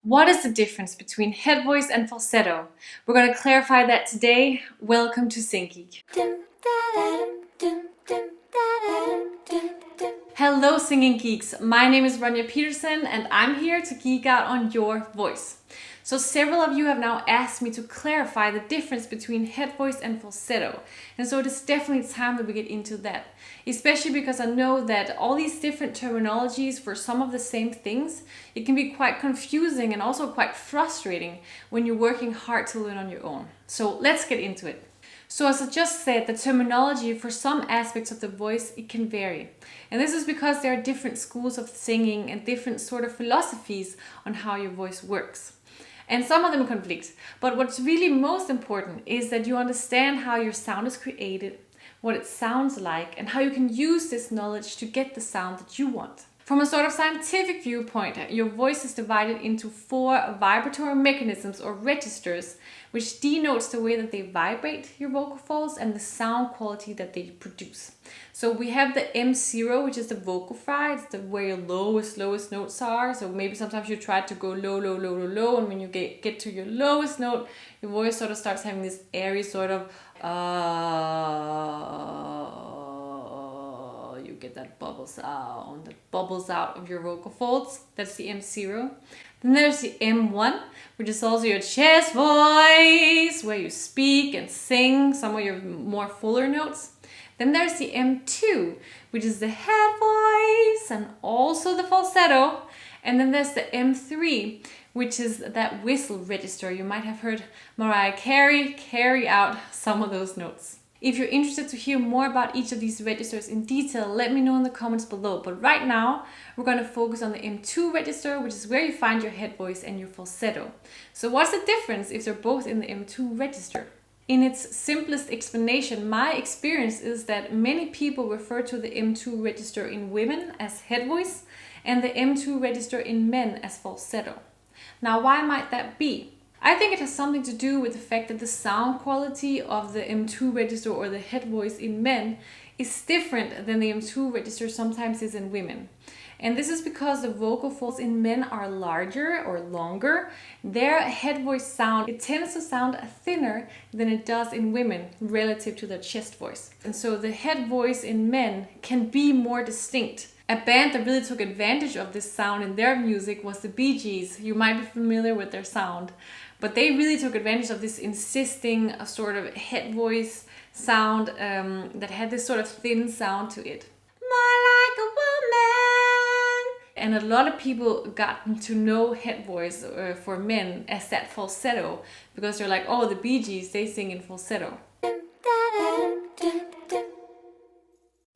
What is the difference between head voice and falsetto? We're going to clarify that today. Welcome to Singgeek. Hello singing geeks, my name is Ronja Peterson and I'm here to geek out on your voice. So several of you have now asked me to clarify the difference between head voice and falsetto, and so it is definitely time that we get into that, especially because I know that all these different terminologies for some of the same things, it can be quite confusing and also quite frustrating when you're working hard to learn on your own. So let's get into it. So as I just said, the terminology for some aspects of the voice, it can vary. And this is because there are different schools of singing and different sort of philosophies on how your voice works. And some of them conflict. But what's really most important is that you understand how your sound is created, what it sounds like, and how you can use this knowledge to get the sound that you want. From a sort of scientific viewpoint, your voice is divided into 4 vibratory mechanisms or registers, which denotes the way that they vibrate your vocal folds and the sound quality that they produce. So we have the M0, which is the vocal fry, it's where your lowest notes are. So maybe sometimes you try to go low, and when you get to your lowest note, your voice sort of starts having this airy sort of you get that bubble sound that bubbles out of your vocal folds. That's the M0. Then there's the M1, which is also your chest voice, where you speak and sing some of your more fuller notes. Then there's the M2, which is the head voice and also the falsetto. And then there's the M3, which is that whistle register. You might have heard Mariah carry out some of those notes. If you're interested to hear more about each of these registers in detail, let me know in the comments below. But right now, we're going to focus on the M2 register, which is where you find your head voice and your falsetto. So what's the difference if they're both in the M2 register? In its simplest explanation, my experience is that many people refer to the M2 register in women as head voice and the M2 register in men as falsetto. Now, why might that be? I think it has something to do with the fact that the sound quality of the M2 register or the head voice in men is different than the M2 register sometimes is in women. And this is because the vocal folds in men are larger or longer. Their head voice sound, it tends to sound thinner than it does in women relative to their chest voice. And so the head voice in men can be more distinct. A band that really took advantage of this sound in their music was the Bee Gees. You might be familiar with their sound. But they really took advantage of this insisting sort of head voice sound that had this sort of thin sound to it. More like a woman. And a lot of people got to know head voice for men as that falsetto because they're like, oh, the Bee Gees, they sing in falsetto.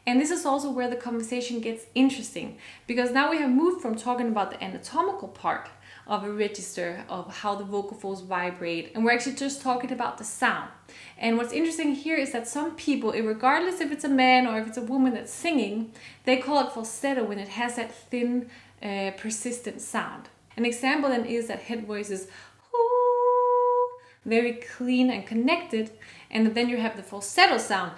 And this is also where the conversation gets interesting, because now we have moved from talking about the anatomical part of a register, of how the vocal folds vibrate, and we're actually just talking about the sound. And what's interesting here is that some people, regardless if it's a man or if it's a woman that's singing, they call it falsetto when it has that thin, persistent sound. An example then is that head voice is very clean and connected, and then you have the falsetto sound.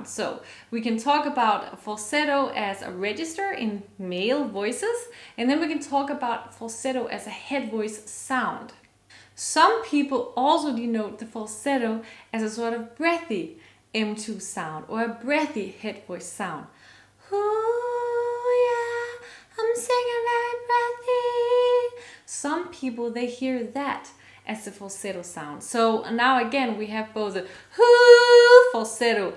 So we can talk about falsetto as a register in male voices, and then we can talk about falsetto as a head voice sound. Some people also denote the falsetto as a sort of breathy M2 sound or a breathy head voice sound. I'm singing very breathy. Some people, they hear that as the falsetto sound. So now again, we have both the falsetto,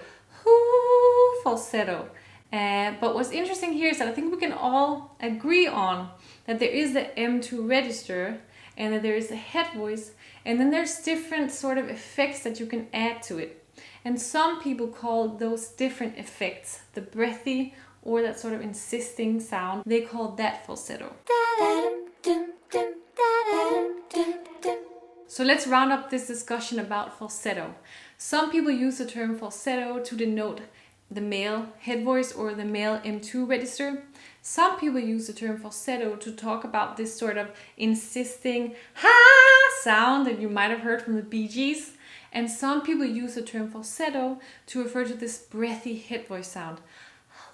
falsetto. But what's interesting here is that I think we can all agree on that there is the M2 register and that there is the head voice, and then there's different sort of effects that you can add to it. And some people call those different effects the breathy or that sort of insisting sound. They call that falsetto. So let's round up this discussion about falsetto. Some people use the term falsetto to denote the male head voice or the male M2 register. Some people use the term falsetto to talk about this sort of insisting sound that you might have heard from the Bee Gees. And some people use the term falsetto to refer to this breathy head voice sound.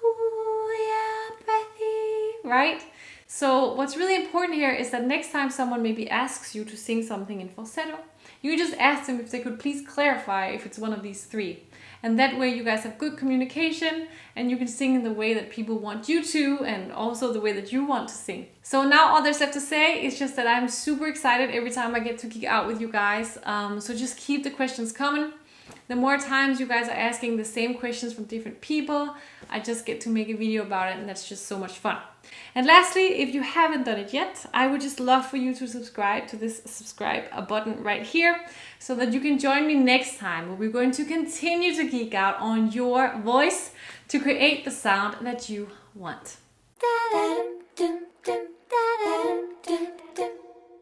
Ooh, yeah, breathy. right? So what's really important here is that next time someone maybe asks you to sing something in falsetto, you just ask them if they could please clarify if it's one of these three. And that way you guys have good communication and you can sing in the way that people want you to and also the way that you want to sing. So now all there's left to say is just that I'm super excited every time I get to geek out with you guys. So just keep the questions coming. The more times you guys are asking the same questions from different people, I just get to make a video about it, and that's just so much fun. And lastly, if you haven't done it yet, I would just love for you to subscribe to this subscribe button right here so that you can join me next time where we're going to continue to geek out on your voice to create the sound that you want.